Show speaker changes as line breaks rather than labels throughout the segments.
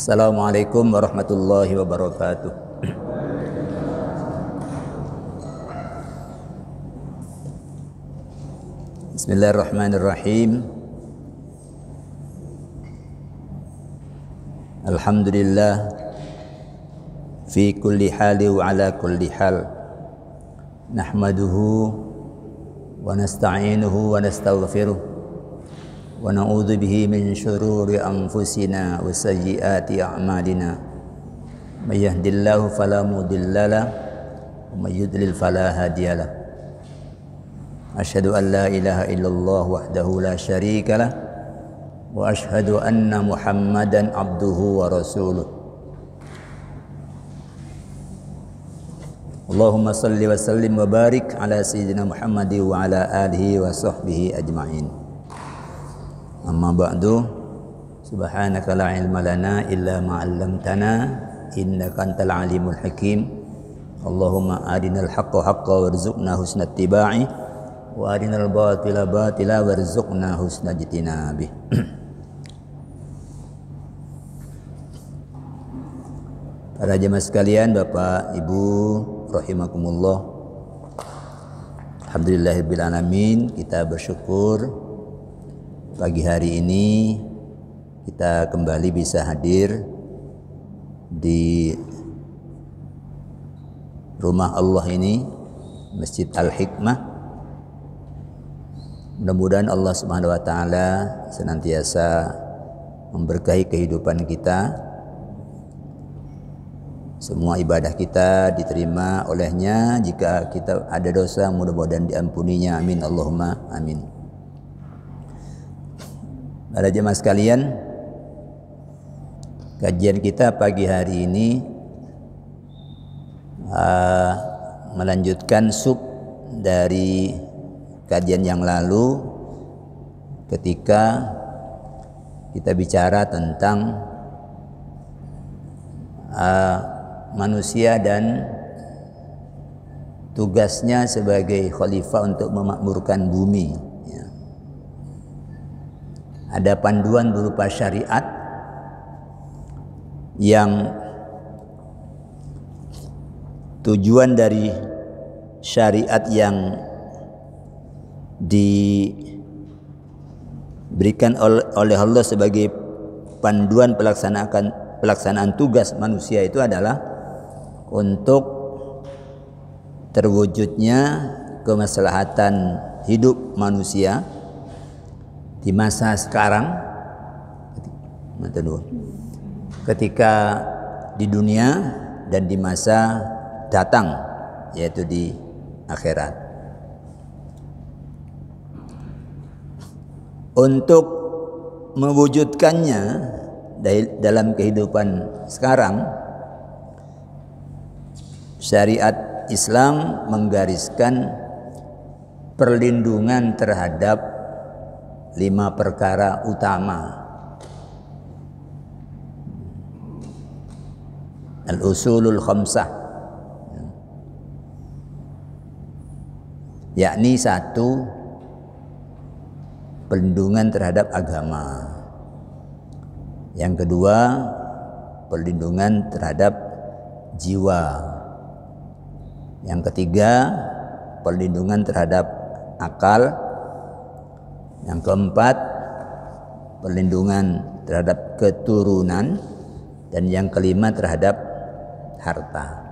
Assalamualaikum warahmatullahi wabarakatuh. Bismillahirrahmanirrahim. Alhamdulillah fi kulli hali wa ala kulli hal. Nahmaduhu wa nasta'inuhu wa nastaghfiruh. Wa na'udzu bihi min syururi anfusina wa sayyiati a'malina. May yahdihillahu fala mudilla lahu wa may yudlil fala hadiya lahu. Asyhadu an la ilaha illallah wahdahu la syarika lah wa asyhadu anna Muhammadan abduhu wa rasuluh. Allahumma salli wa sallim wa barik ala sayyidina Muhammadi wa ala alihi wa sahbihi ajma'in. Amma ba'du, subhanaka la ilma lana illa ma 'allamtana innaka antal alimul hakim. Allahumma arinal haqqa haqqan warzuqna husna ittiba'i wa arinal batila batila warzuqna husna ijtinabih. Para jemaah sekalian, Bapak Ibu rahimakumullah. Alhamdulillahirabbil alamin, kita bersyukur pagi hari ini kita kembali bisa hadir di rumah Allah ini, Masjid Al-Hikmah. Mudah-mudahan Allah Subhanahu wa taala senantiasa memberkahi kehidupan kita. Semua ibadah kita diterima olehnya. Jika kita ada dosa, mudah-mudahan diampuninya. Amin Allahumma amin. Para jemaah sekalian, kajian kita pagi hari ini melanjutkan sub dari kajian yang lalu ketika kita bicara tentang manusia dan tugasnya sebagai khalifah untuk memakmurkan bumi. Ada panduan berupa syariat yang tujuan dari syariat yang diberikan oleh Allah sebagai panduan pelaksanaan tugas manusia itu adalah untuk terwujudnya kemaslahatan hidup manusia di masa sekarang, ketika di dunia dan di masa datang, yaitu di akhirat. Untuk mewujudkannya dalam kehidupan sekarang, syariat Islam menggariskan perlindungan terhadap 5 perkara utama. Al-usulul khamsah, yakni 1, perlindungan terhadap agama. Yang kedua, perlindungan terhadap jiwa. Yang ketiga, perlindungan terhadap akal. Yang keempat, perlindungan terhadap keturunan. Dan yang kelima, terhadap harta.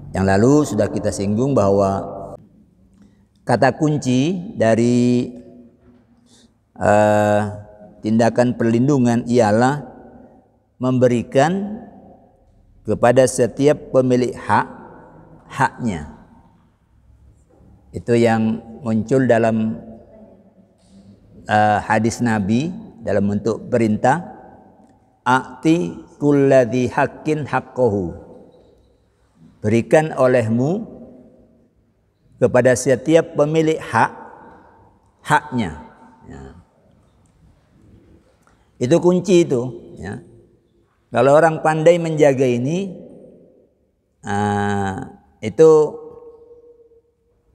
Yang lalu sudah kita singgung bahwa kata kunci dari tindakan perlindungan ialah memberikan kepada setiap pemilik hak haknya. Itu yang muncul dalam hadis Nabi dalam bentuk perintah, a'ti kulladzi haqqin haqqahu. Berikan olehmu kepada setiap pemilik hak haknya. Ya. Itu kunci itu. Ya. Kalau orang pandai menjaga ini, itu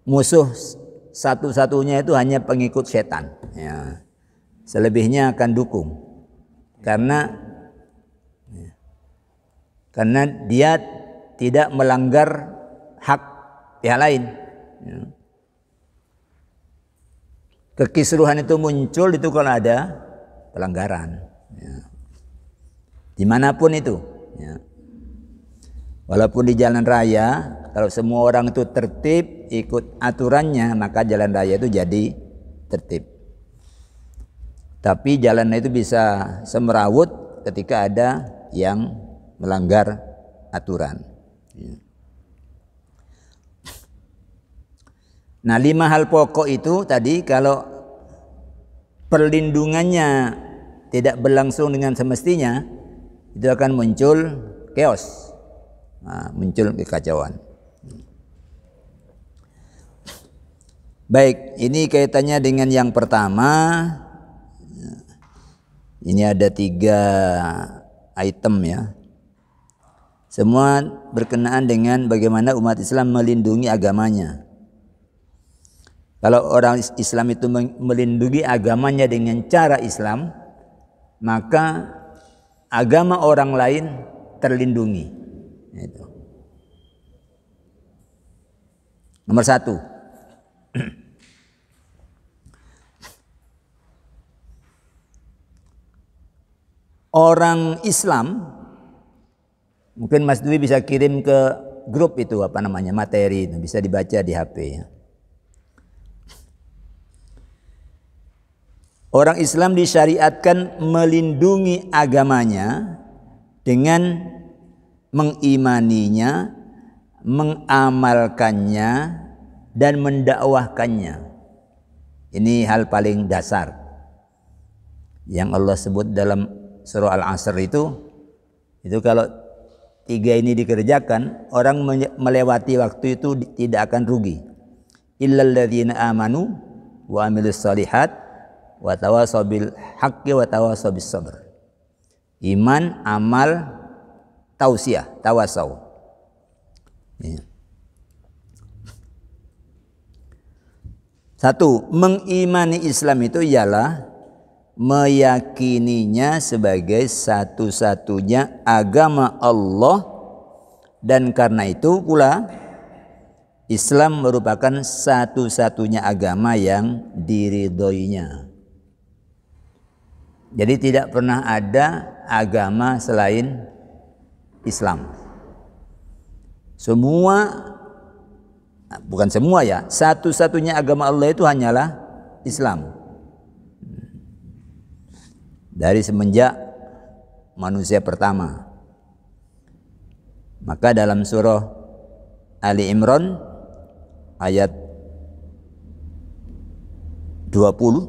musuh satu-satunya itu hanya pengikut setan. Ya. selebihnya akan dukung. Karena dia tidak melanggar hak pihak lain. Kekisruhan itu muncul itu kalau ada pelanggaran, dimanapun itu. Walaupun di jalan raya, kalau semua orang itu tertib, ikut aturannya, maka jalan raya itu jadi tertib. Tapi jalan itu bisa semrawut ketika ada yang melanggar aturan. Nah, 5 hal pokok itu tadi, kalau perlindungannya tidak berlangsung dengan semestinya, itu akan muncul chaos. Muncul kekacauan. Baik, ini kaitannya dengan yang pertama. Ini ada 3 item ya. Semua berkenaan dengan bagaimana umat Islam melindungi agamanya. Kalau orang Islam itu melindungi agamanya dengan cara Islam, maka agama orang lain terlindungi. Itu. Nomor 1. Orang Islam, mungkin Mas Dwi bisa kirim ke grup itu materi itu bisa dibaca di HP ya. Orang Islam disyariatkan melindungi agamanya dengan mengimaninya, mengamalkannya, dan mendakwahkannya. Ini hal paling dasar yang Allah sebut dalam surah Al-Asr itu kalau 3 ini dikerjakan, orang melewati waktu itu tidak akan rugi. Illal ladzina amanu wa amilus shalihat wa tawasaw bil haqqi wa tawasaw bis sabr. Iman, amal, tawasaw. Ya. 1, mengimani Islam itu ialah meyakininya sebagai satu-satunya agama Allah, dan karena itu pula Islam merupakan satu-satunya agama yang diridhoinya. Jadi tidak pernah ada agama selain Islam. Bukan semua ya, satu-satunya agama Allah itu hanyalah Islam. Dari semenjak manusia pertama. Maka dalam surah Ali Imran ayat 19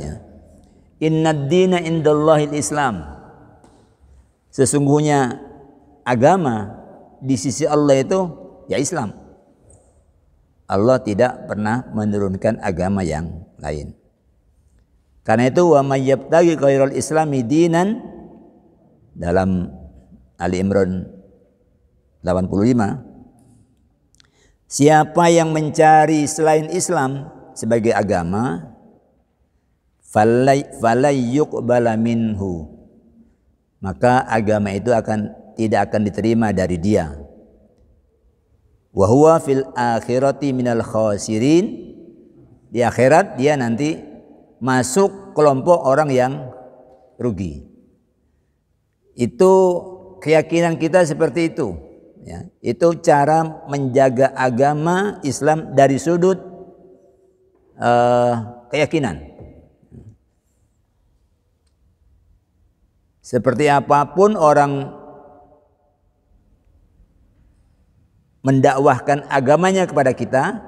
ya. Innad dina indallahil Islam. Sesungguhnya agama di sisi Allah itu ya Islam. Allah tidak pernah menurunkan agama yang lain. Karena itu wa may yabtaghi ghairal islami dinan, dalam Ali Imran 85, siapa yang mencari selain Islam sebagai agama, falay yuqbala minhu, maka agama itu tidak akan diterima dari dia. Wa huwa fil akhirati minal khasirin, di akhirat dia nanti masuk kelompok orang yang rugi. Itu keyakinan kita seperti itu ya. Itu cara menjaga agama Islam dari sudut keyakinan. Seperti apapun orang mendakwahkan agamanya kepada kita,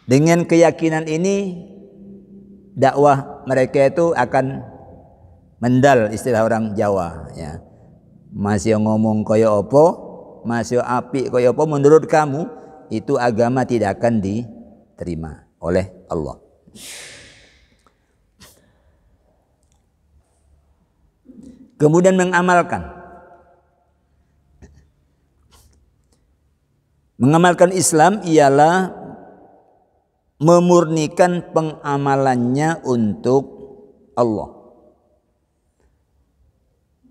dengan keyakinan ini dakwah mereka itu akan mendal, istilah orang Jawa ya. Masih ngomong kaya opo, masih api kaya opo, menurut kamu itu agama tidak akan diterima oleh Allah. Kemudian mengamalkan Islam ialah memurnikan pengamalannya untuk Allah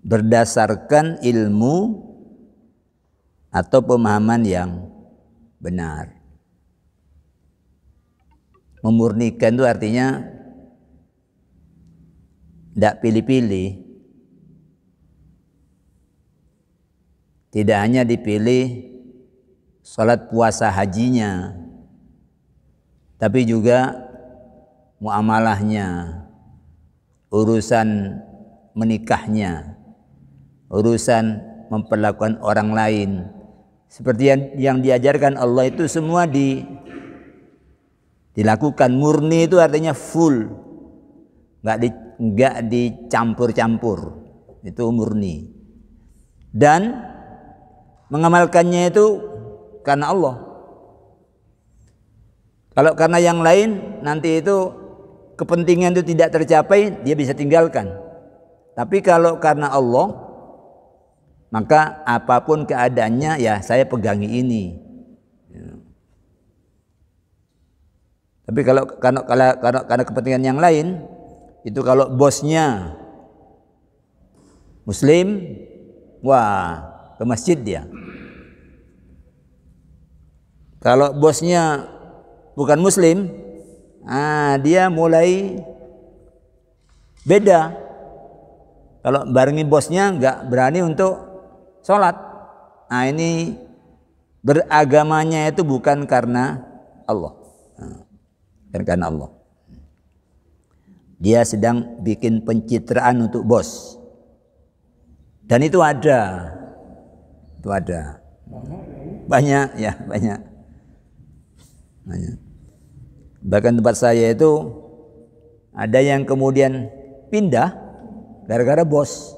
berdasarkan ilmu atau pemahaman yang benar. Memurnikan itu artinya tidak pilih-pilih. Tidak hanya dipilih salat puasa hajinya, tapi juga muamalahnya, urusan menikahnya, urusan memperlakukan orang lain. Seperti yang diajarkan Allah itu semua dilakukan. Murni itu artinya full, nggak dicampur-campur. Itu murni. Dan mengamalkannya itu karena Allah. Kalau karena yang lain, nanti itu kepentingan itu tidak tercapai, dia bisa tinggalkan. Tapi kalau karena Allah, maka apapun keadaannya, ya saya pegangi ini. Tapi kalau karena kepentingan yang lain, itu kalau bosnya Muslim, wah, ke masjid dia. Kalau bosnya bukan Muslim, dia mulai beda. Kalau barengi bosnya nggak berani untuk sholat. Ini beragamanya itu bukan karena Allah, bukan karena Allah. Dia sedang bikin pencitraan untuk bos. Dan itu ada. Banyak. Bahkan tempat saya itu ada yang kemudian pindah gara-gara bos.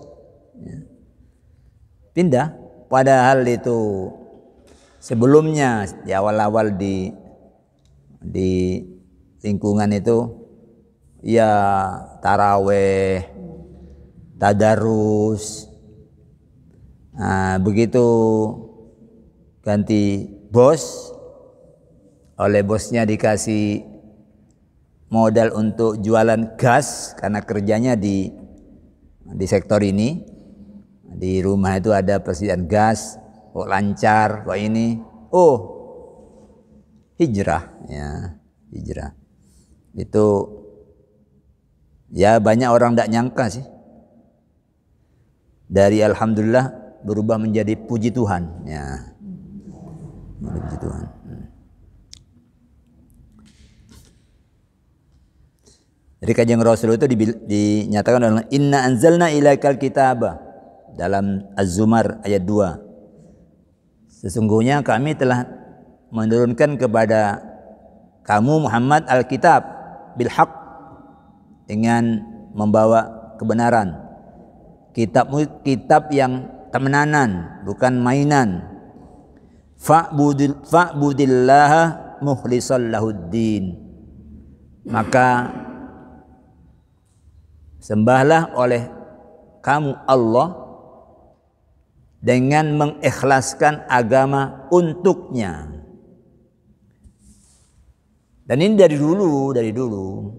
Pindah, padahal itu sebelumnya di awal-awal di lingkungan itu ya taraweh, tadarus. Begitu ganti bos, oleh bosnya dikasih modal untuk jualan gas karena kerjanya di sektor ini. Di rumah itu ada persediaan gas, kok lancar, kok ini. Hijrah, ya, hijrah. Itu ya banyak orang tidak nyangka sih. Dari alhamdulillah berubah menjadi puji Tuhan, ya. Puji Tuhan. Jadi Kanjeng Rasul itu dinyatakan dalam inna anzalna ilaikal kitaba dalam Az-Zumar ayat 2. Sesungguhnya kami telah menurunkan kepada kamu Muhammad Alkitab bil haq, dengan membawa kebenaran. Kitab yang temenanan, bukan mainan. Fa'budillaha mukhlishan lahuddin. Maka sembahlah oleh kamu Allah dengan mengikhlaskan agama untuknya. Dan ini dari dulu.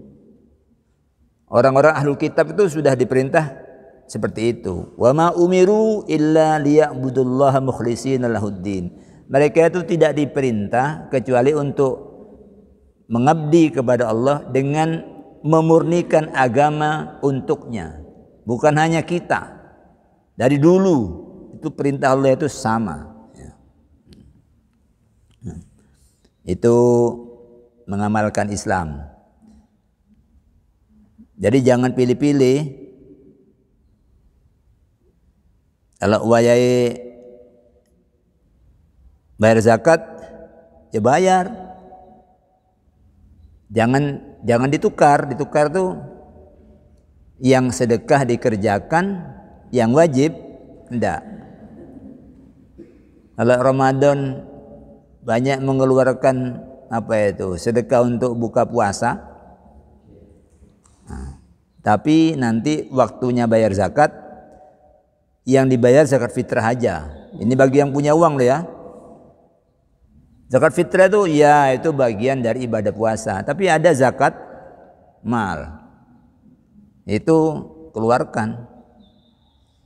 Orang-orang ahlul kitab itu sudah diperintah seperti itu. Wa ma umiru illa liya'budullaha mukhlishina lahuddin. Mereka itu tidak diperintah kecuali untuk mengabdi kepada Allah dengan memurnikan agama untuknya. Bukan hanya kita. Dari dulu itu perintah Allah itu sama. Itu mengamalkan Islam. Jadi jangan pilih-pilih. Kalau wayai bayar zakat, ya bayar. Jangan ditukar tuh yang sedekah dikerjakan, yang wajib enggak. Kalau Ramadan banyak mengeluarkan sedekah untuk buka puasa, tapi nanti waktunya bayar zakat, yang dibayar zakat fitrah aja. Ini bagi yang punya uang loh ya. Zakat fitrah itu ya itu bagian dari ibadah puasa. Tapi ada zakat mal. Itu keluarkan.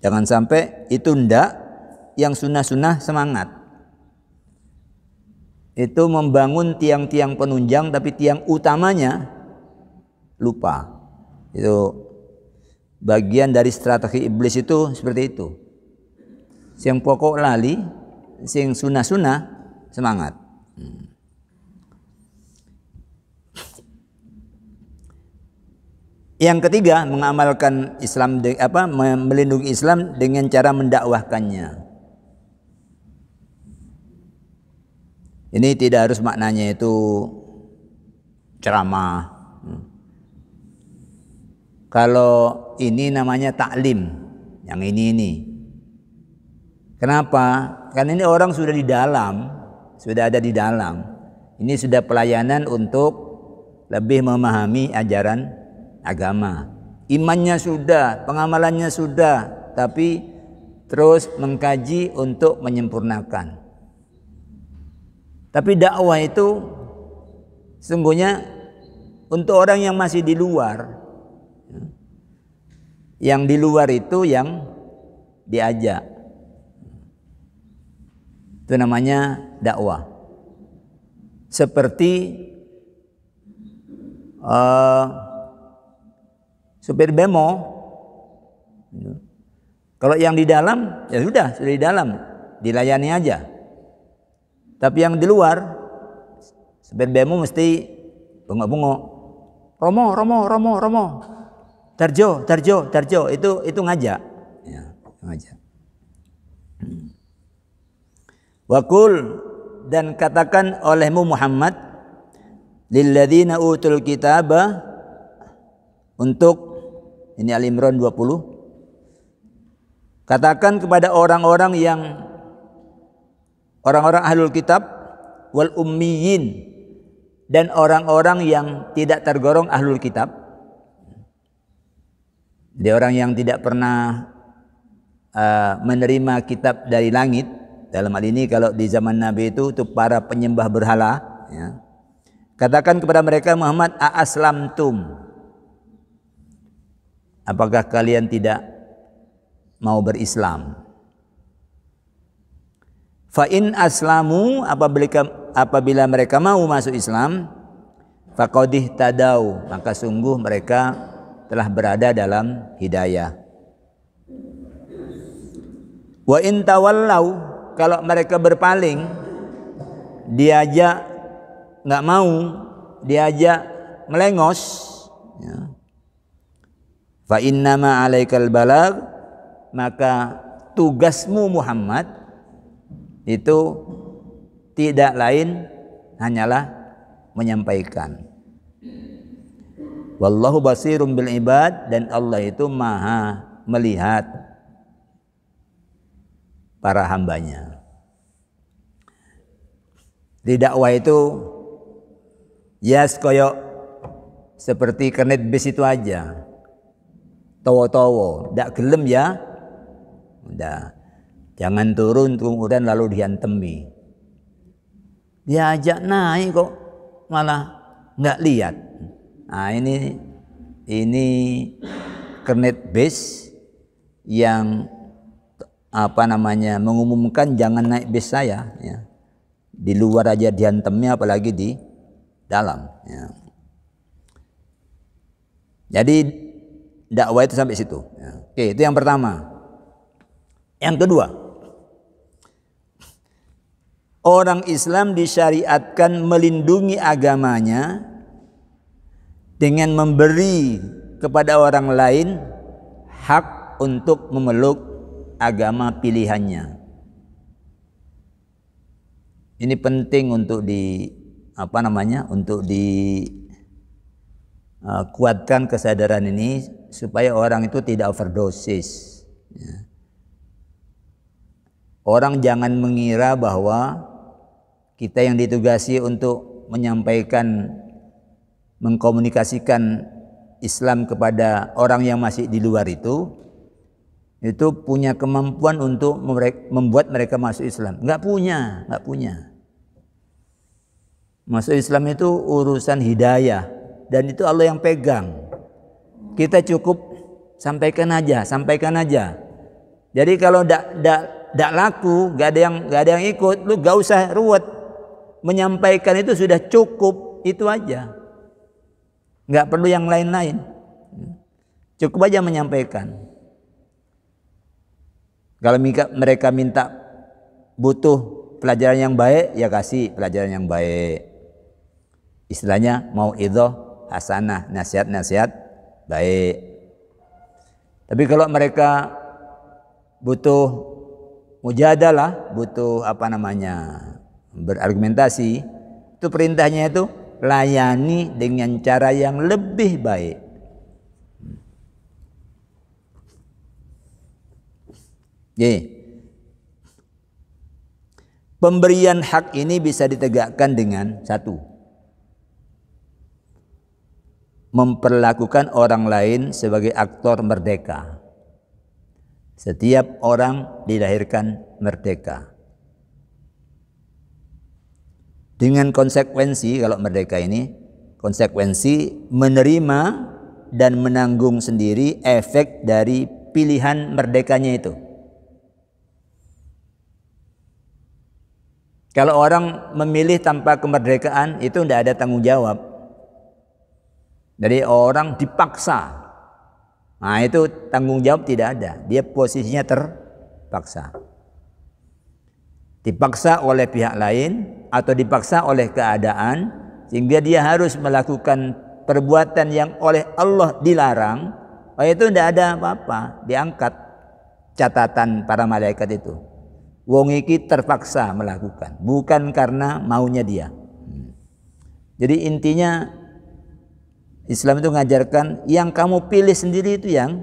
Jangan sampai itu ndak, yang sunnah-sunnah semangat. Itu membangun tiang-tiang penunjang tapi tiang utamanya lupa. Itu bagian dari strategi iblis itu seperti itu. Sing pokok lali, sing sunnah-sunnah semangat. Yang ketiga, mengamalkan Islam melindungi Islam dengan cara mendakwahkannya. Ini tidak harus maknanya itu ceramah. Kalau ini namanya taklim, yang ini. Kenapa? Karena ini orang sudah di dalam, sudah ada di dalam. Ini sudah pelayanan untuk lebih memahami ajaran agama. Imannya sudah, pengamalannya sudah, tapi terus mengkaji untuk menyempurnakan. Tapi dakwah itu sesungguhnya untuk orang yang masih di luar. Yang di luar itu yang diajak. Itu namanya dakwah. Seperti supir bemo. Kalau yang di dalam ya sudah di dalam, dilayani aja. Tapi yang di luar supir bemo mesti bengok-bengok. Romo. Tarjo, itu ngajak. Ya, ngajak. Waqul, dan katakan olehmu Muhammad lilladzina utul kitaba, untuk ini Al-Imran 20, katakan kepada orang-orang ahlul kitab wal ummiyin, dan orang-orang yang tidak tergolong ahlul kitab. Dia orang yang tidak pernah menerima kitab dari langit. Dalam hal ini kalau di zaman Nabi itu para penyembah berhala, ya. Katakan kepada mereka, Muhammad, aslamtum, apakah kalian tidak mau berislam? Fa in aslamu, apabila mereka mau masuk Islam, faqadih tadau, maka sungguh mereka telah berada dalam hidayah. Wa in tawallau, kalau mereka berpaling, diajak nggak mau, diajak melengos, ya. Fa innama alaikal balag, maka tugasmu Muhammad itu tidak lain hanyalah menyampaikan. Wallahu basirum bil ibad, dan Allah itu maha melihat para hambanya. Di dakwah itu koyok seperti kernet bis itu aja. Towo-towo, ndak gelem ya. Udah. Jangan turun kemudian lalu diantemi. Diajak naik kok malah nggak lihat. Nah, ini kernet bis yang mengumumkan jangan naik bis saya, ya. Di luar aja diantemnya, apalagi di dalam, ya. Jadi dakwah itu sampai situ, ya. Oke, itu yang pertama. Yang kedua, orang Islam disyariatkan melindungi agamanya dengan memberi kepada orang lain hak untuk memeluk agama pilihannya. Ini penting untuk kuatkan kesadaran ini supaya orang itu tidak overdosis, ya. Orang jangan mengira bahwa kita yang ditugasi untuk menyampaikan, mengkomunikasikan Islam kepada orang yang masih di luar itu punya kemampuan untuk membuat mereka masuk Islam. Enggak punya. Masuk Islam itu urusan hidayah dan itu Allah yang pegang. Kita cukup sampaikan aja. Jadi kalau ndak laku, gak ada yang ikut, lu gak usah ruwet. Menyampaikan itu sudah cukup, itu aja. Gak perlu yang lain-lain. Cukup aja menyampaikan. Kalau mereka minta butuh pelajaran yang baik, ya kasih pelajaran yang baik. Istilahnya mau idhoh hasanah, nasihat baik. Tapi kalau mereka butuh mujadalah, butuh berargumentasi, itu perintahnya itu layani dengan cara yang lebih baik. Pemberian hak ini bisa ditegakkan dengan satu, memperlakukan orang lain sebagai aktor merdeka. Setiap orang dilahirkan merdeka. Dengan konsekuensi, kalau merdeka ini, konsekuensi menerima dan menanggung sendiri efek dari pilihan merdekanya itu. Kalau orang memilih tanpa kemerdekaan, itu tidak ada tanggung jawab. Jadi orang dipaksa. Nah itu tanggung jawab tidak ada. Dia posisinya terpaksa. Dipaksa oleh pihak lain atau dipaksa oleh keadaan, sehingga dia harus melakukan perbuatan yang oleh Allah dilarang. Itu tidak ada apa-apa. Diangkat catatan para malaikat itu. Wong iki terpaksa melakukan, bukan karena maunya dia. Jadi intinya Islam itu mengajarkan yang kamu pilih sendiri itu yang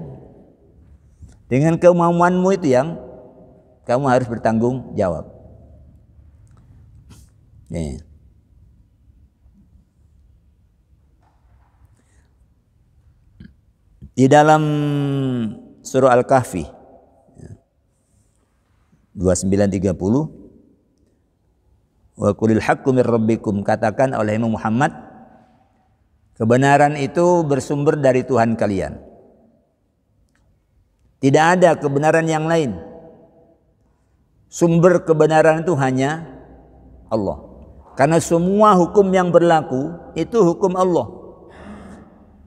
dengan kemauanmu itu yang kamu harus bertanggung jawab. Di dalam surah Al-Kahfi 29:30, wa qulil haqqu mir rabbikum, katakan oleh Muhammad, kebenaran itu bersumber dari Tuhan kalian. Tidak ada kebenaran yang lain. Sumber kebenaran itu hanya Allah. Karena semua hukum yang berlaku itu hukum Allah.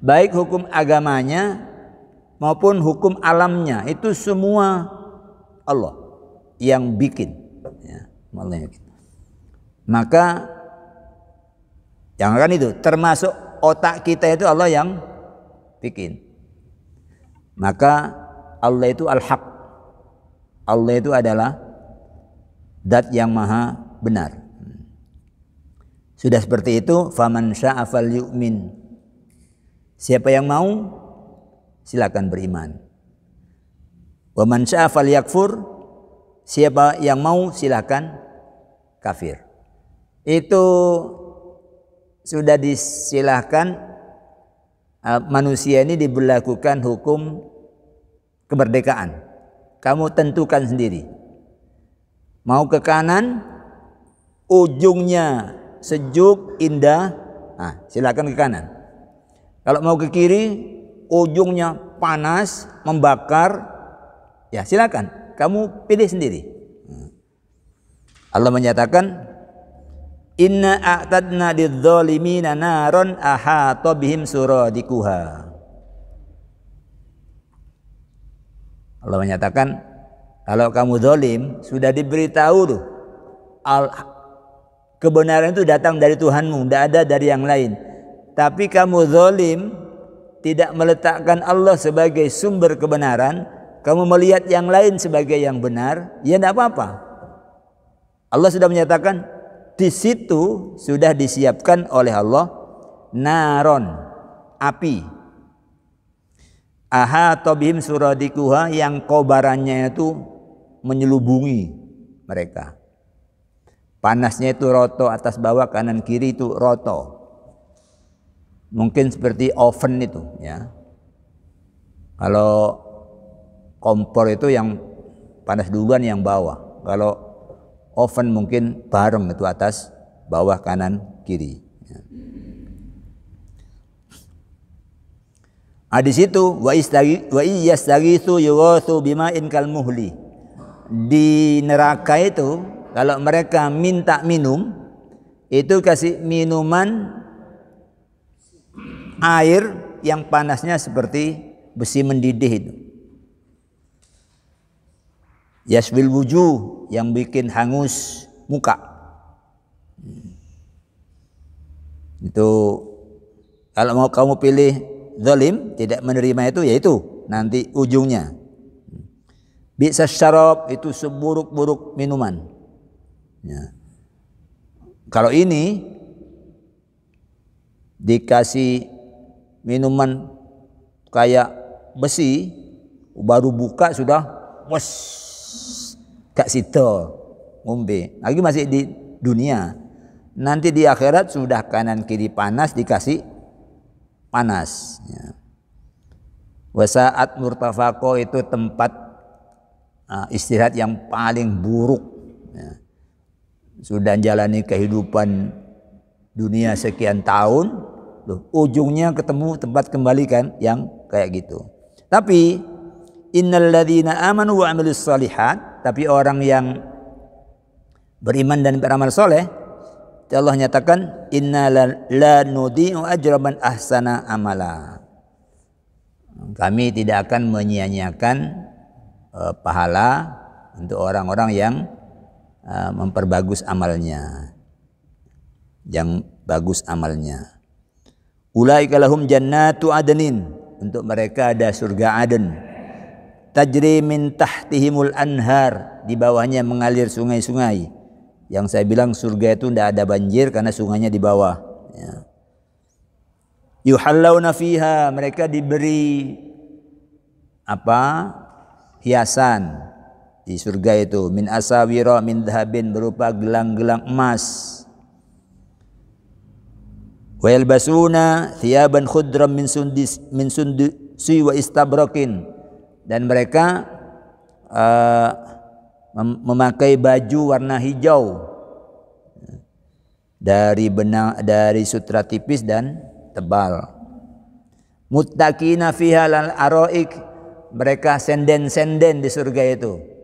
Baik hukum agamanya maupun hukum alamnya, itu semua Allah yang bikin. Allah yang bikin. Maka jangan itu, termasuk otak kita itu Allah yang bikin. Maka Allah itu al-haq. Allah itu adalah zat yang maha benar. Sudah seperti itu, faman syaa'a falyu'min. Siapa yang mau silakan beriman. Wa man syaa'a falyakfur. Siapa yang mau silakan kafir. Itu sudah disilahkan. Manusia ini diberlakukan hukum kemerdekaan. Kamu tentukan sendiri. Mau ke kanan, ujungnya sejuk, indah, silakan ke kanan. Kalau mau ke kiri, ujungnya panas, membakar, ya silakan. Kamu pilih sendiri. Allah menyatakan, inna a'tadna lidz-dzalimina naron ahata bihim suradikuha. Allah menyatakan, kalau kamu zalim, sudah diberitahu tuh, kebenaran itu datang dari Tuhanmu, tidak ada dari yang lain. Tapi kamu zalim, tidak meletakkan Allah sebagai sumber kebenaran, kamu melihat yang lain sebagai yang benar, ya tidak apa-apa. Allah sudah menyatakan, di situ sudah disiapkan oleh Allah naron, api. Ahata bihim suradikuha, yang kobarannya itu menyelubungi mereka. Panasnya itu roto, atas bawah kanan kiri itu roto. Mungkin seperti oven itu, ya. Kalau kompor itu yang panas duluan yang bawah. Kalau oven mungkin bareng itu atas, bawah, kanan, kiri. Di situ wa iyastaghitsu yughatsu bima'in kal muhli. Di neraka itu kalau mereka minta minum, itu kasih minuman air yang panasnya seperti besi mendidih itu. Yasbil wujuh, yang bikin hangus muka. Itu kalau mau kamu pilih zalim, tidak menerima itu, yaitu nanti ujungnya. Bisa syarab, itu seburuk-buruk minuman. Ya. Kalau ini dikasih minuman kayak besi, baru buka sudah wes gak sito ngombe. Lagi masih di dunia. Nanti di akhirat sudah kanan kiri panas, dikasih panas. Ya. Wasaat murtafaqo, itu tempat istirahat yang paling buruk. Ya. Sudah jalani kehidupan dunia sekian tahun, loh, ujungnya ketemu tempat kembali kan yang kayak gitu. Tapi innal ladzina amanu wa amilus shalihat, tapi orang yang beriman dan beramal soleh, Allah nyatakan inna la nudhi'u ajra man ahsana amala. Kami tidak akan menyia-nyiakan pahala untuk orang-orang yang memperbagus amalnya, yang bagus amalnya. Ulaika lahum jannatu adnin, untuk mereka ada surga Aden. Tajri min tahtihimul anhar, di bawahnya mengalir sungai-sungai. Yang saya bilang surga itu tidak ada banjir karena sungainya di bawah. Ya. Yuhallawna fiha, mereka diberi hiasan di surga itu, min asawira min dhahabin, berupa gelang-gelang emas. Wa yalbasuna thiyaban khudram min sundusi wa istabrakin, dan mereka memakai baju warna hijau dari sutra tipis dan tebal. Muttaqina fiha lal araik, mereka senden-senden di surga itu.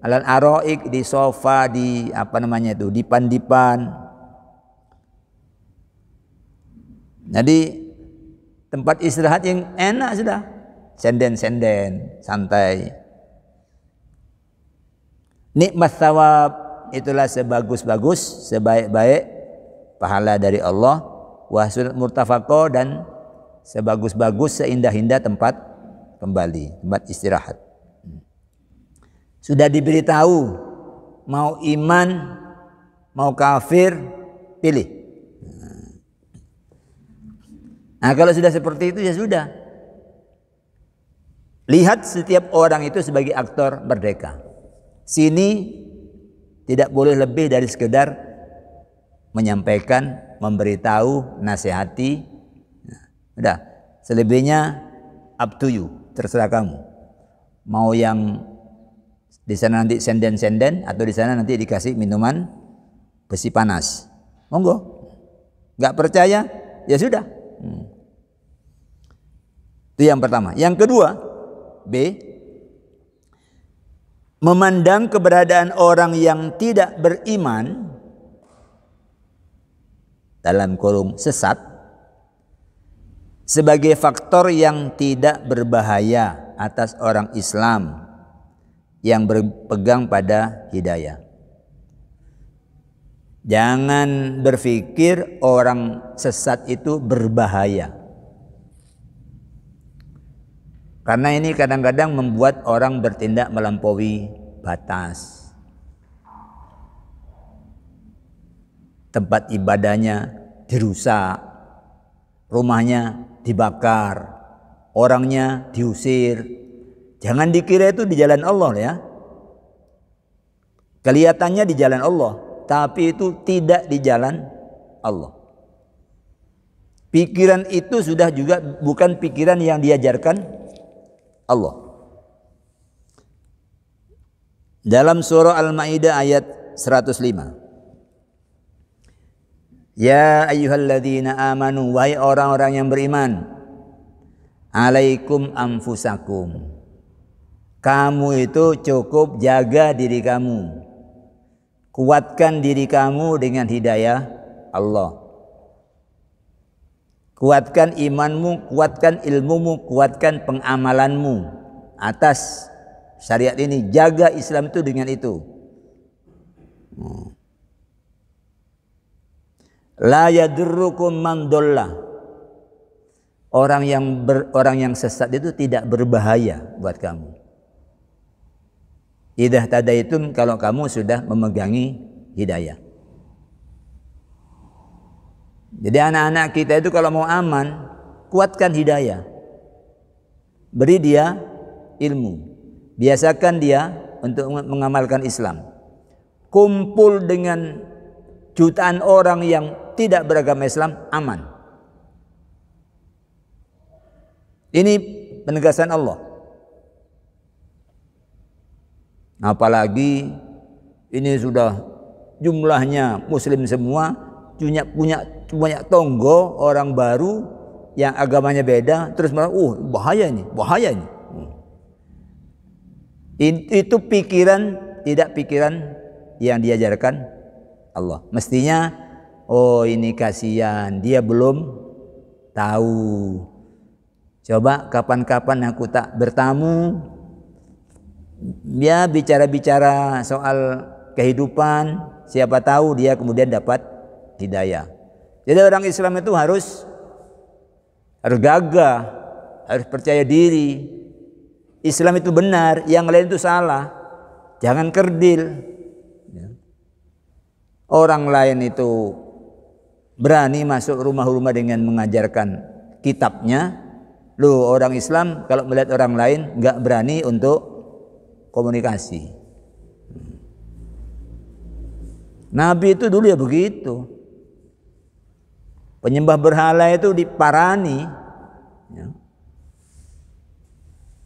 Alal araik, di sofa, di dipan-dipan. Jadi tempat istirahat yang enak sudah. Senden-senden, santai. Nikmat thawab, itulah sebagus-bagus, sebaik-baik pahala dari Allah. Wahsul murtafaqo, dan sebagus-bagus, seindah-indah tempat kembali, tempat istirahat. Sudah diberitahu, mau iman, mau kafir, pilih. Nah, kalau sudah seperti itu ya sudah. Lihat setiap orang itu sebagai aktor merdeka. Sini tidak boleh lebih dari sekedar menyampaikan, memberitahu, nasihati. Nah, udah. Selebihnya up to you, terserah kamu. Mau yang di sana nanti senden-senden, atau di sana nanti dikasih minuman besi panas. Monggo. Enggak percaya? Ya sudah. Itu yang pertama. Yang kedua, B, memandang keberadaan orang yang tidak beriman dalam kurung sesat sebagai faktor yang tidak berbahaya atas orang Islam yang berpegang pada hidayah. Jangan berpikir orang sesat itu berbahaya. Karena ini kadang-kadang membuat orang bertindak melampaui batas. Tempat ibadahnya dirusak, rumahnya dibakar, orangnya diusir. Jangan dikira itu di jalan Allah ya. Kelihatannya di jalan Allah, tapi itu tidak di jalan Allah. Pikiran itu sudah juga bukan pikiran yang diajarkan Allah. Dalam surah Al-Maidah ayat 105. Ya ayyuhalladzina amanu, wahai orang-orang yang beriman, alaikum anfusakum, kamu itu cukup jaga diri kamu, kuatkan diri kamu dengan hidayah Allah, kuatkan imanmu, kuatkan ilmumu, kuatkan pengamalanmu atas syariat ini. Jaga Islam itu dengan itu. La yadurrukum man dollah, orang yang sesat itu tidak berbahaya buat kamu. Idza tadaitum, kalau kamu sudah memegangi hidayah. Jadi anak-anak kita itu kalau mau aman, kuatkan hidayah. Beri dia ilmu. Biasakan dia untuk mengamalkan Islam. Kumpul dengan jutaan orang yang tidak beragama Islam, aman. Ini penegasan Allah. Apalagi ini sudah jumlahnya muslim semua, punya banyak tonggo orang baru yang agamanya beda, terus malah bahaya ini. Itu pikiran, tidak pikiran yang diajarkan Allah. Mestinya ini kasihan, dia belum tahu. Coba kapan-kapan aku tak bertamu, dia bicara-bicara soal kehidupan, siapa tahu dia kemudian dapat hidayah. Jadi orang Islam itu harus gagah, harus percaya diri. Islam itu benar, yang lain itu salah. Jangan kerdil. Orang lain itu berani masuk rumah-rumah dengan mengajarkan kitabnya. Loh, orang Islam kalau melihat orang lain nggak berani untuk komunikasi. Nabi itu dulu ya begitu. Penyembah berhala itu diparani,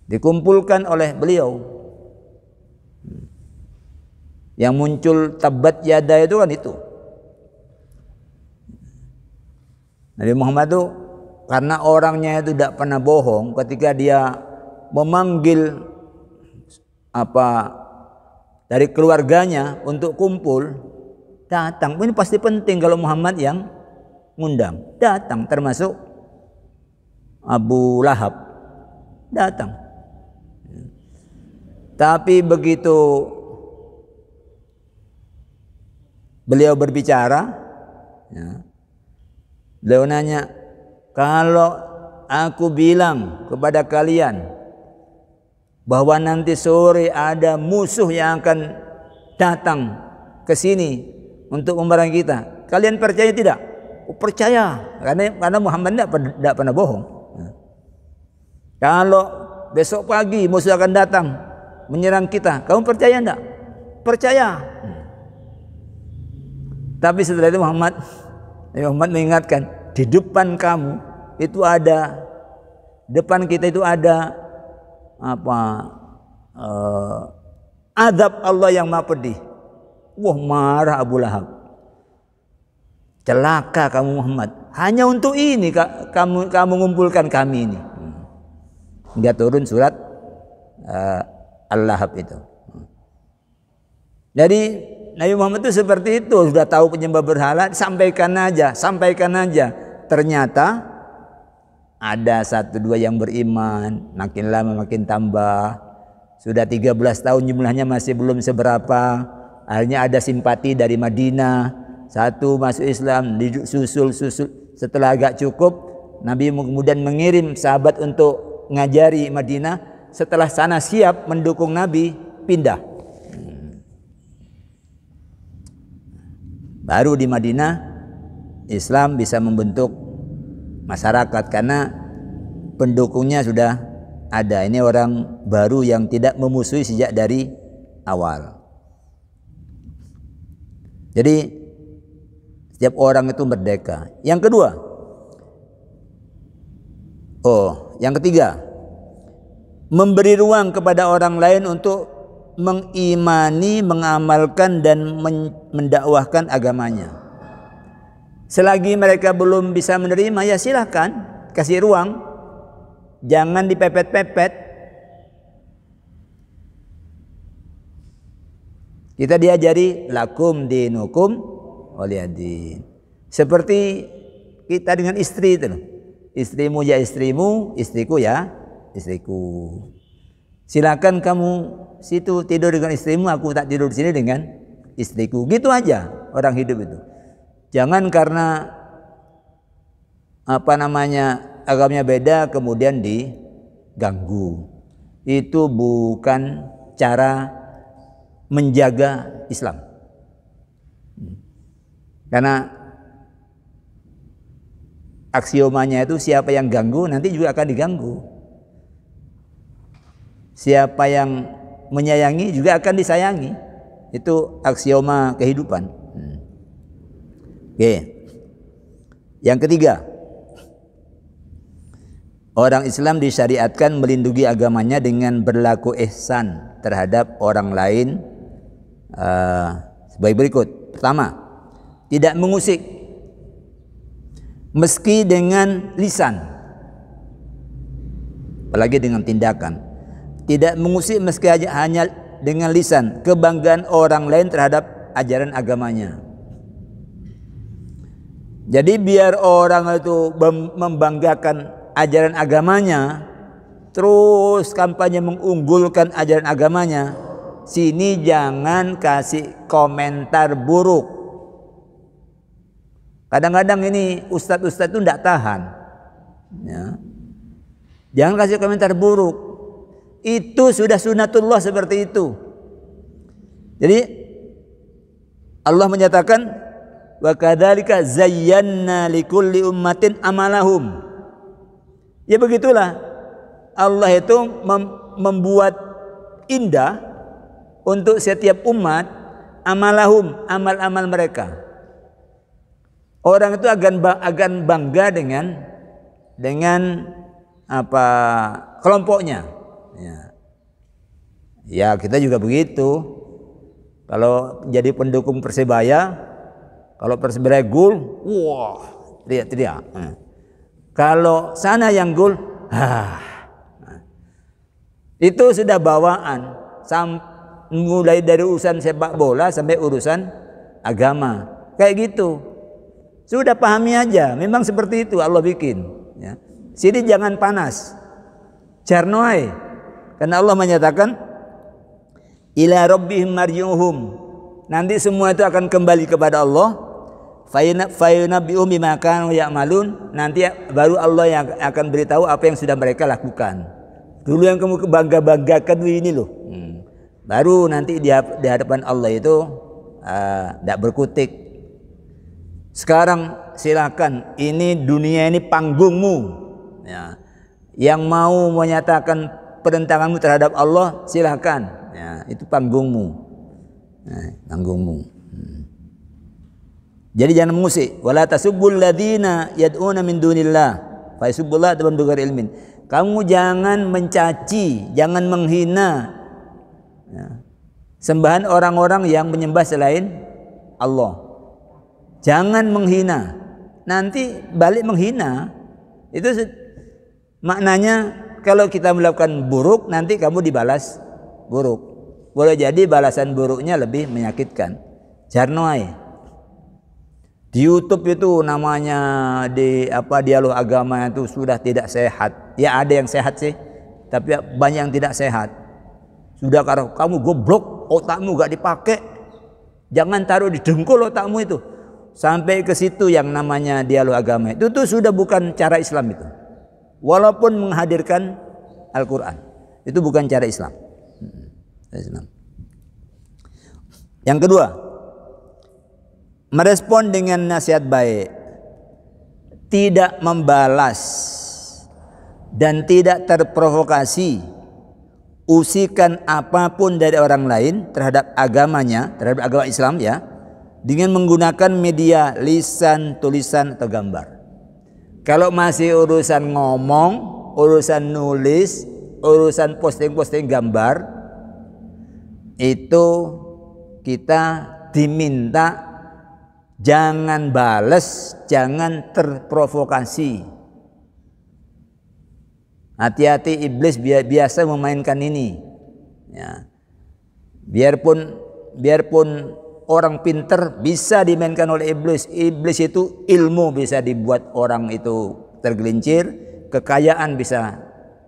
dikumpulkan oleh beliau. Yang muncul tabat yada itu kan itu. Nabi Muhammad itu karena orangnya itu tidak pernah bohong, ketika dia memanggil dari keluarganya untuk kumpul, datang. Ini pasti penting kalau Muhammad yang ngundang. Datang, termasuk Abu Lahab. Datang. Tapi begitu beliau berbicara, beliau nanya, kalau aku bilang kepada kalian bahwa nanti sore ada musuh yang akan datang ke sini untuk memerangi kita, kalian percaya tidak? Percaya, karena Muhammad tidak pernah bohong. Kalau besok pagi musuh akan datang menyerang kita, kamu percaya tidak? Percaya. Tapi setelah itu Muhammad mengingatkan, di depan kamu itu ada, depan kita itu ada azab Allah yang maha pedih. Wah, marah Abu Lahab. Celaka kamu Muhammad, hanya untuk ini kamu mengumpulkan kami ini. Hingga turun surat Al-Lahab itu. Jadi Nabi Muhammad itu seperti itu, sudah tahu penyembah berhala, sampaikan aja. Ternyata ada 1-2 yang beriman, makin lama makin tambah. Sudah 13 tahun jumlahnya masih belum seberapa. Akhirnya ada simpati dari Madinah, satu masuk Islam, susul. Setelah agak cukup, Nabi kemudian mengirim sahabat untuk ngajari Madinah. Setelah sana siap mendukung Nabi, pindah. Baru di Madinah Islam bisa membentuk masyarakat karena pendukungnya sudah ada. Ini orang baru yang tidak memusuhi sejak dari awal. Jadi setiap orang itu merdeka. Yang kedua, yang ketiga, memberi ruang kepada orang lain untuk mengimani, mengamalkan dan mendakwahkan agamanya. Selagi mereka belum bisa menerima, ya silahkan kasih ruang, jangan dipepet-pepet. Kita diajari lakum dinukum waliyadin. Seperti kita dengan istri itu, istrimu ya istrimu, istriku ya istriku. Silakan kamu situ tidur dengan istrimu, aku tak tidur di sini dengan istriku. Gitu aja orang hidup itu. Jangan karena agamanya beda kemudian diganggu. Itu bukan cara menjaga Islam. Karena aksiomanya itu siapa yang ganggu nanti juga akan diganggu. Siapa yang menyayangi juga akan disayangi. Itu aksioma kehidupan. Oke. Yang ketiga, orang Islam disyariatkan melindungi agamanya dengan berlaku ihsan terhadap orang lain sebagai berikut. Pertama, tidak mengusik meski dengan lisan, apalagi dengan tindakan. Tidak mengusik meski hanya dengan lisan kebanggaan orang lain terhadap ajaran agamanya. Jadi biar orang itu membanggakan ajaran agamanya, terus kampanye mengunggulkan ajaran agamanya, sini jangan kasih komentar buruk. Kadang-kadang ini ustadz-ustadz itu tidak tahan. Ya. Jangan kasih komentar buruk. Itu sudah sunatullah seperti itu. Jadi Allah menyatakan, wa kadzalika zayyana likulli ummatin amalahum. Ya begitulah. Allah itu membuat indah untuk setiap umat amalahum, amal-amal mereka. Orang itu akan bangga dengan kelompoknya. Ya kita juga begitu. Kalau jadi pendukung Persebaya, kalau Persebaya gol, wah, teriak-teriak. Kalau sana yang gol, itu sudah bawaan. Mulai dari urusan sepak bola sampai urusan agama, kayak gitu. Sudah pahami aja. Memang seperti itu Allah bikin. Ya. Sini jangan panas, jarnoai. Karena Allah menyatakan, ila rabbihim marji'uhum. Nanti semua itu akan kembali kepada Allah. Fayunabbi'uhum bima kanu ya'malun. Nanti baru Allah yang akan beritahu apa yang sudah mereka lakukan. Dulu yang kamu bangga-banggakan ini loh. Baru nanti di hadapan Allah itu tidak berkutik. Sekarang silakan, ini dunia ini panggungmu. Ya. Yang mau menyatakan penentanganmu terhadap Allah, silakan. Ya, itu panggungmu. Panggungmu. Jadi jangan mengusik. Wala tasubbul ladzina yad'una min dunillah fa yasubbullah bighairi ilmin. Kamu jangan mencaci, jangan menghina sembahan orang-orang yang menyembah selain Allah. Jangan menghina. Nanti balik menghina. Itu maknanya kalau kita melakukan buruk, nanti kamu dibalas buruk. Boleh jadi balasan buruknya lebih menyakitkan. Jarnoai. Di YouTube itu namanya dialog agama itu sudah tidak sehat. Ya ada yang sehat sih, tapi banyak yang tidak sehat. Sudah kalau kamu goblok, otakmu gak dipakai. Jangan taruh di dengkul otakmu itu. Sampai ke situ yang namanya dialog agama. Itu tuh sudah bukan cara Islam itu. Walaupun menghadirkan Al-Quran, itu bukan cara Islam. Yang kedua, merespon dengan nasihat baik, tidak membalas dan tidak terprovokasi usikan apapun dari orang lain terhadap agamanya, terhadap agama Islam ya, dengan menggunakan media lisan, tulisan atau gambar. Kalau masih urusan ngomong, urusan nulis, urusan posting-posting gambar, itu kita diminta Jangan bales, jangan terprovokasi. Hati-hati, iblis biasa memainkan ini. Ya. Biarpun orang pinter bisa dimainkan oleh iblis. Iblis itu ilmu bisa dibuat orang itu tergelincir, kekayaan bisa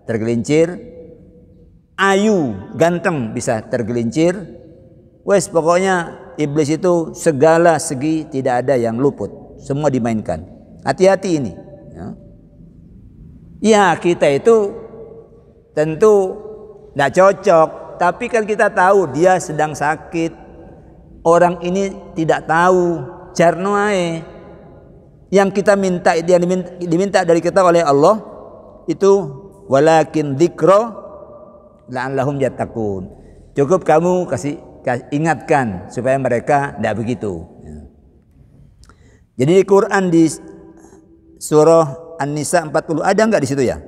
tergelincir, ayu, ganteng bisa tergelincir. Wes, pokoknya iblis itu segala segi tidak ada yang luput, semua dimainkan. Hati-hati ini. Ya, kita itu tentu tidak cocok, tapi kan kita tahu dia sedang sakit. Orang ini tidak tahu, jarno ae. Yang kita minta, yang diminta dari kita oleh Allah itu walakin dzikra la'allahum yattaqun. Cukup kamu kasih ingatkan supaya mereka tidak begitu. Jadi di Quran di surah An-Nisa 40 ada enggak di situ ya?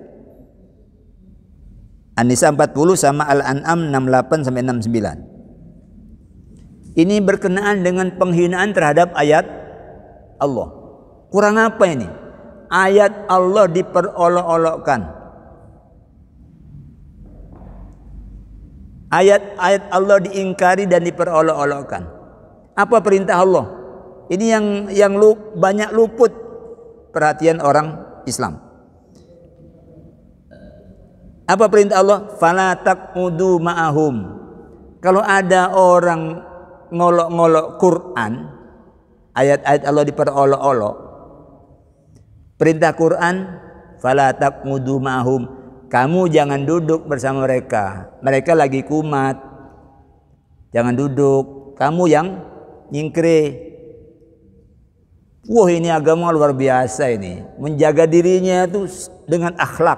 An-Nisa 40 sama Al-An'am 68 sampai 69. Ini berkenaan dengan penghinaan terhadap ayat Allah. Kurang apa ini? Ayat Allah diperolok-olokkan. Ayat Allah diingkari dan diperolok-olokkan. Apa perintah Allah? Ini yang banyak luput perhatian orang Islam. Apa perintah Allah? Fala taqudu ma'ahum. Kalau ada orang ngolok-ngolok Quran, ayat-ayat Allah diperolok-olok, perintah Quran, fala taqudu ma'ahum. Kamu jangan duduk bersama mereka. Mereka lagi kumat. Jangan duduk. Kamu yang nyingkre. Wah, ini agama luar biasa ini. Menjaga dirinya itu dengan akhlak.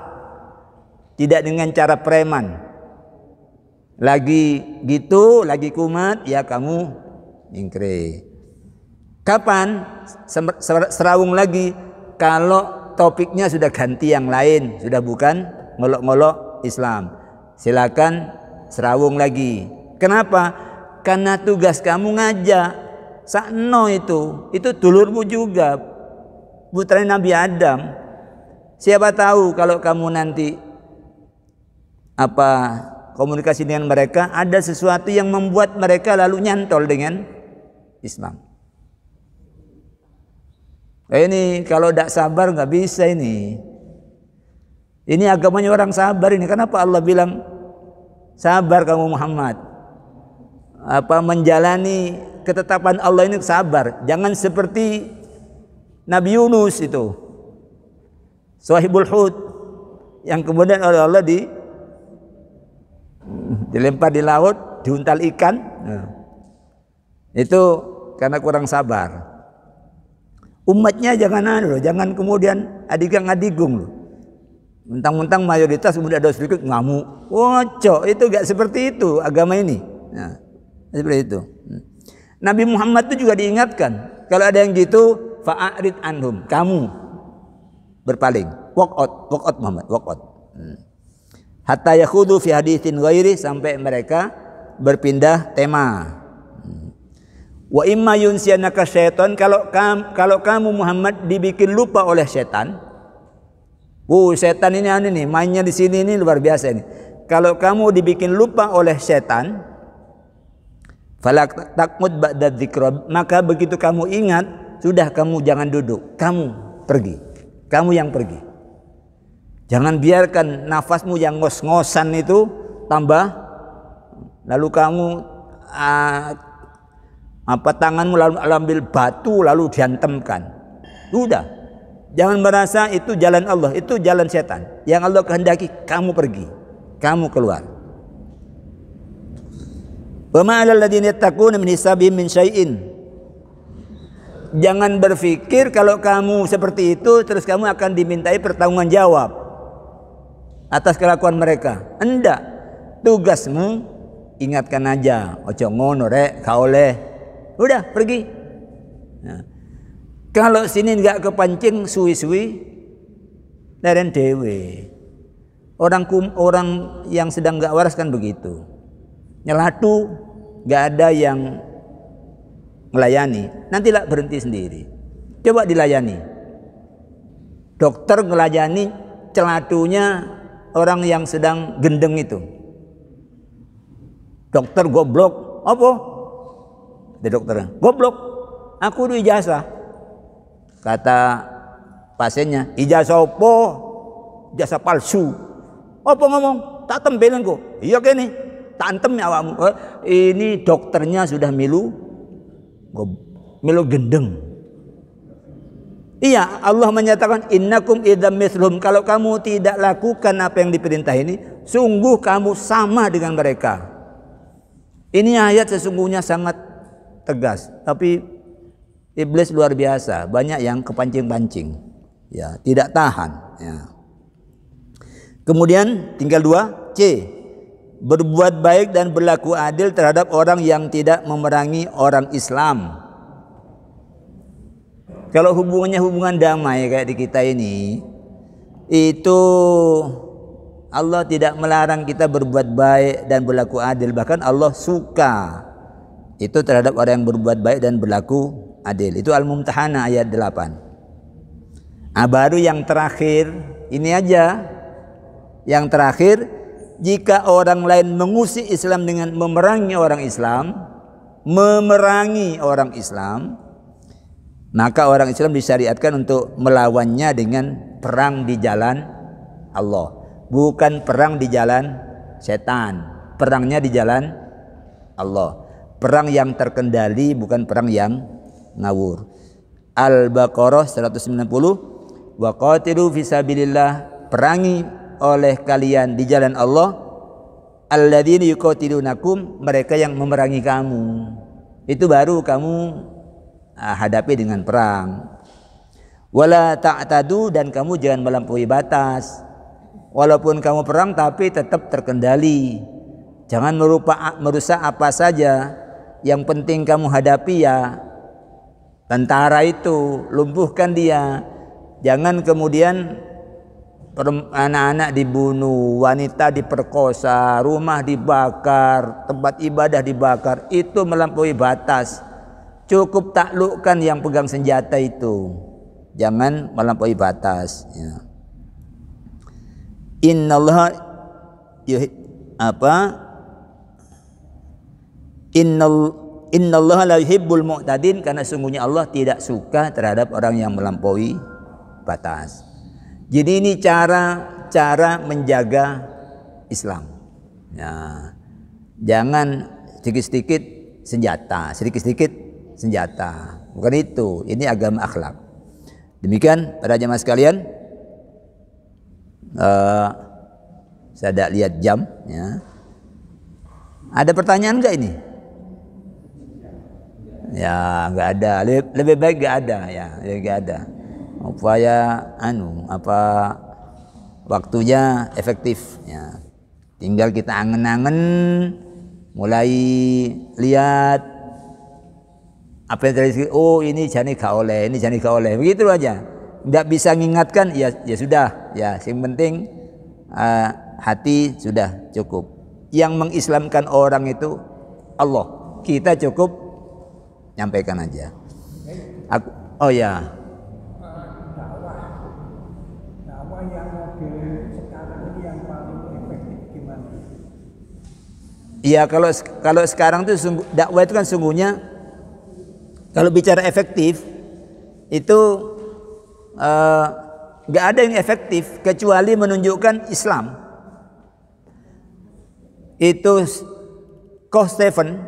Tidak dengan cara preman. Lagi gitu, lagi kumat, ya kamu nyingkre. Kapan? Serawung lagi. Kalau topiknya sudah ganti yang lain. Sudah bukan ngolok-ngolok Islam. Silakan serawung lagi. Kenapa? Karena tugas kamu ngajak. Sakno itu dulurmu juga, putra Nabi Adam. Siapa tahu kalau kamu nanti komunikasi dengan mereka, ada sesuatu yang membuat mereka lalu nyantol dengan Islam. Ini kalau tidak sabar nggak bisa ini. Ini agamanya orang sabar ini. Kenapa Allah bilang sabar kamu Muhammad? Menjalani ketetapan Allah ini sabar. Jangan seperti Nabi Yunus itu, Sahibul Hud, yang kemudian oleh Allah dilempar di laut, diuntal ikan. Itu karena kurang sabar. Umatnya jangan kemudian adigang-adigung loh. Mentang-mentang mayoritas kemudian ada sedikit ngamuk. Wocok, itu gak seperti itu agama ini. Nah, seperti itu. Nabi Muhammad itu juga diingatkan, kalau ada yang gitu, fa'arid anhum, kamu berpaling, walk out Muhammad, walk out. Hatta yakhudu fi haditsin ghairi, sampai mereka berpindah tema. Wa imma yunsiyanaka syaitan, kalau kamu Muhammad dibikin lupa oleh setan. Setan ini nih, mainnya di sini ini luar biasa ini. Kalau kamu dibikin lupa oleh setan, fala taqmud ba'da dzikra, maka begitu kamu ingat, sudah kamu jangan duduk, kamu pergi. Kamu yang pergi. Jangan biarkan nafasmu yang ngos-ngosan itu tambah, lalu kamu tanganmu lalu ambil batu lalu dihantamkan. Sudah. Jangan merasa itu jalan Allah, itu jalan setan. Yang Allah kehendaki kamu pergi, kamu keluar. Wa ma 'alal ladzina yattaquna min hisabihim min syai'in. Jangan berpikir kalau kamu seperti itu terus kamu akan dimintai pertanggunganjawab atas kelakuan mereka. Enggak. Tugasmu ingatkan aja, ojo ngono rek, gak oleh. Udah, pergi. Nah, kalau sini enggak kepancing suwi-suwi daren dewe. Orang yang sedang enggak waras kan begitu. Nyelatu, nggak ada yang melayani, nantilah berhenti sendiri. Coba dilayani. Dokter ngelayani celatunya orang yang sedang gendeng itu. Dokter goblok, apa? Ada dokternya, goblok. Aku udah ijazah. Kata pasiennya, ijazah apa? Ijazah palsu. Apa ngomong? Tak tempelin kok. Iya kene. Tak antem ya awakmu. Ini dokternya sudah milu gendeng. Iya, Allah menyatakan innakum idzam mithlum. Kalau kamu tidak lakukan apa yang diperintah ini, sungguh kamu sama dengan mereka. Ini ayat sesungguhnya sangat tegas, tapi iblis luar biasa, banyak yang kepancing-pancing, ya, tidak tahan. Ya. Kemudian tinggal 2, C, berbuat baik dan berlaku adil terhadap orang yang tidak memerangi orang Islam. Kalau hubungannya hubungan damai kayak di kita ini, itu Allah tidak melarang kita berbuat baik dan berlaku adil, bahkan Allah suka itu terhadap orang yang berbuat baik dan berlaku adil. Itu Al-Mumtahanah ayat 8. Nah, baru yang terakhir ini aja. Yang terakhir, jika orang lain mengusik Islam dengan memerangi orang Islam, maka orang Islam disyariatkan untuk melawannya dengan perang di jalan Allah. Bukan perang di jalan setan, perangnya di jalan Allah. Perang yang terkendali, bukan perang yang ngawur. Al-Baqarah 190, wa qatilu fisabilillah, perangi oleh kalian di jalan Allah, alladzina yuqatilunakum, mereka yang memerangi kamu. Itu baru kamu hadapi dengan perang. Wala ta'tadu, dan kamu jangan melampaui batas. Walaupun kamu perang tapi tetap terkendali. Jangan merusak apa saja. Yang penting kamu hadapi ya tentara itu, lumpuhkan dia. Jangan kemudian anak-anak dibunuh, wanita diperkosa, rumah dibakar, tempat ibadah dibakar. Itu melampaui batas. Cukup taklukkan yang pegang senjata itu. Jangan melampaui batas, ya. Innallaha Innallaha la yuhibbul mu'tadin, karena sungguhnya Allah tidak suka terhadap orang yang melampaui batas. Jadi ini cara menjaga Islam. Ya. Jangan sedikit-sedikit senjata. Bukan itu. Ini agama akhlak. Demikian para jemaah sekalian. Saya tidak lihat jam, ya. Ada pertanyaan enggak ini? Ya, enggak ada. Lebih baik enggak ada, ya. Enggak ada. Upaya waktunya efektif, ya. Tinggal kita angen-angen, mulai lihat apa yang terjadi. Oh, ini jani gak oleh, ini jani gak oleh. Begitu aja. Enggak bisa mengingatkan, ya sudah, ya. Yang penting hati sudah cukup. Yang mengislamkan orang itu Allah. Kita cukup nyampaikan aja. Oh ya. Dakwah yang model sekarang ini yang paling efektif gimana? Iya, kalau sekarang tuh dakwah itu kan sungguhnya, kalau bicara efektif itu nggak ada yang efektif kecuali menunjukkan Islam. Itu Koh Stephen,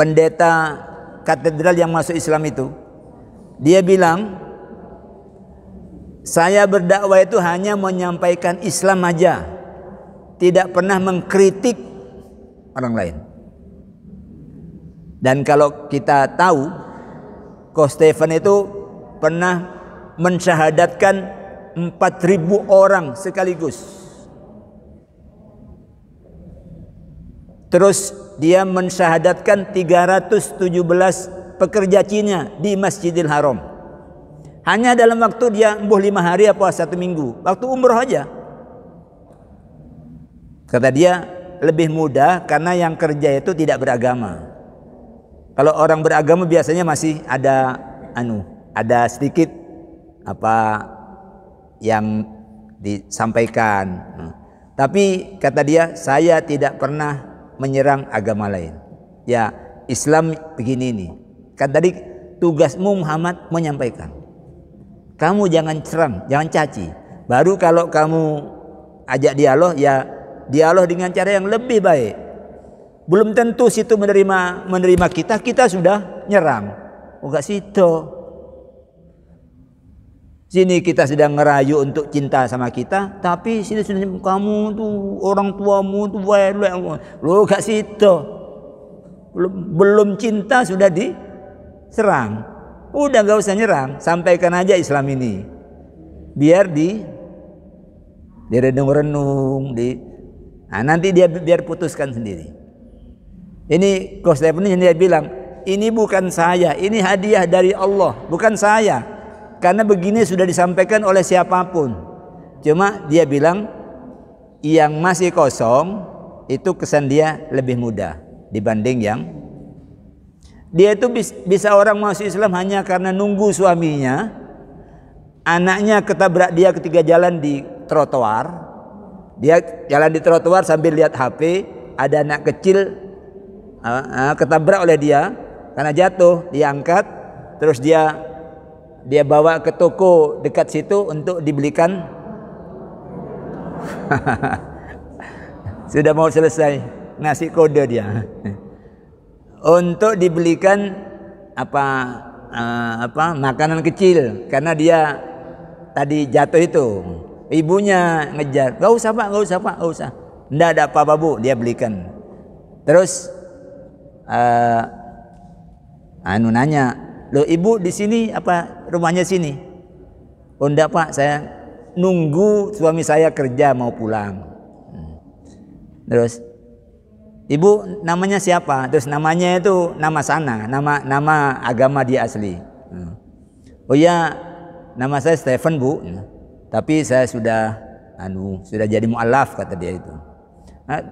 pendeta katedral yang masuk Islam itu, dia bilang, saya berdakwah itu hanya menyampaikan Islam aja, tidak pernah mengkritik orang lain. Dan kalau kita tahu, Koh Stephen itu pernah mensyahadatkan 4.000 orang sekaligus. Terus dia mensyahadatkan 317 pekerja Cina di Masjidil Haram. Hanya dalam waktu dia 5 hari apa 1 minggu, waktu umroh aja. Kata dia lebih mudah karena yang kerja itu tidak beragama. Kalau orang beragama biasanya masih ada ada sedikit apa yang disampaikan. Tapi kata dia, saya tidak pernah menyerang agama lain. Ya, Islam begini nih. Kan tadi tugasmu Muhammad menyampaikan. Kamu jangan serang, jangan caci. Baru kalau kamu ajak dialog, ya dialog dengan cara yang lebih baik. Belum tentu situ menerima kita sudah nyerang. Enggak situ. Sini kita sedang ngerayu untuk cinta sama kita, tapi sini sudah kamu tuh orang tuamu tuh lu gak situ. Belum cinta sudah diserang. Udah gak usah nyerang, sampaikan aja Islam ini. Biar direnung-renung, nanti dia biar putuskan sendiri. Ini Coach Stephen ini dia bilang, ini bukan saya, ini hadiah dari Allah, bukan saya. Karena begini sudah disampaikan oleh siapapun. Cuma dia bilang yang masih kosong itu kesan dia lebih mudah dibanding yang dia itu bisa orang masuk Islam hanya karena nunggu suaminya, anaknya ketabrak dia ketika jalan di trotoar. Dia jalan di trotoar sambil lihat HP, ada anak kecil ketabrak oleh dia karena jatuh, diangkat, terus dia bawa ke toko dekat situ untuk dibelikan. Sudah mau selesai ngasih kode dia untuk dibelikan makanan kecil karena dia tadi jatuh itu. Ibunya ngejar, gak usah pak, nggak ada apa-apa bu, dia belikan. Terus nanya, loh ibu di sini apa rumahnya sini? Oh enggak pak, saya nunggu suami saya kerja mau pulang. Terus ibu namanya siapa? Terus namanya itu nama sana, nama agama dia asli. Oh ya, nama saya Stephen bu, tapi saya sudah jadi mu'alaf, kata dia itu.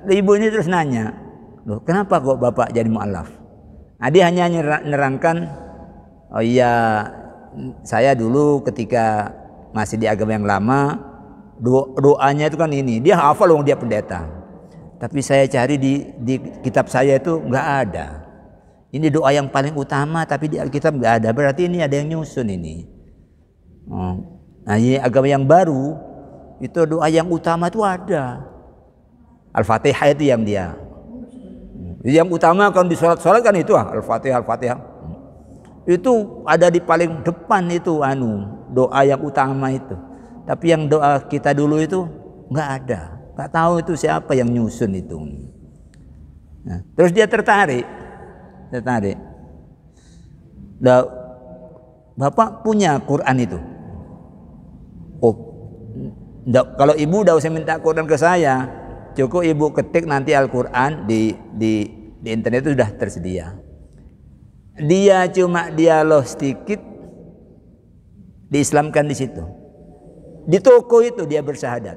Ibu ini terus nanya, loh kenapa kok bapak jadi mu'alaf? Dia hanya nerangkan, oh iya, saya dulu ketika masih di agama yang lama, doanya itu kan ini. Dia hafal loh, dia pendeta. Tapi saya cari di kitab saya itu nggak ada. Ini doa yang paling utama, tapi di Alkitab nggak ada. Berarti ini ada yang nyusun ini. Nah, ini agama yang baru, itu doa yang utama itu ada. Al-Fatihah itu yang dia. Yang utama kan di sholat kan itu Al-Fatihah. Itu ada di paling depan itu doa yang utama itu. Tapi yang doa kita dulu itu nggak ada, nggak tahu itu siapa yang nyusun itu. Nah, terus dia tertarik. Bapak punya Quran itu? Oh, kalau ibu udah usah minta Quran ke saya, cukup ibu ketik nanti Al-Quran di internet itu sudah tersedia. Dia cuma dialog sedikit, diislamkan di situ. Di toko itu dia bersyahadat.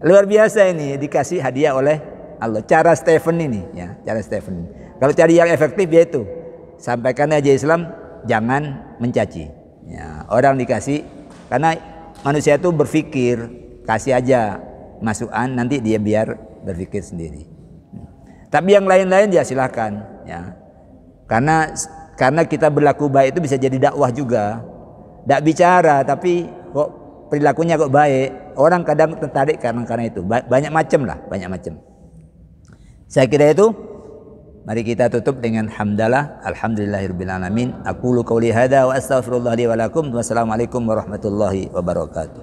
Luar biasa ini, dikasih hadiah oleh Allah. Cara Stephen ini, ya, cara Stephen. Kalau cari yang efektif yaitu sampaikan aja Islam, jangan mencaci. Ya, orang dikasih, karena manusia itu berpikir, kasih aja masukan, nanti dia biar berpikir sendiri. Tapi yang lain-lain ya silakan, ya. Karena kita berlaku baik itu bisa jadi dakwah juga. Tidak bicara tapi kok perilakunya kok baik. Orang kadang tertarik karena itu. Banyak macam lah, banyak macam. Saya kira itu. Mari kita tutup dengan hamdalah. Alhamdulillahirabbil alamin. Aqulu qouli hadza wa astaghfirullah li wa lakum. Wassalamualaikum warahmatullahi wabarakatuh.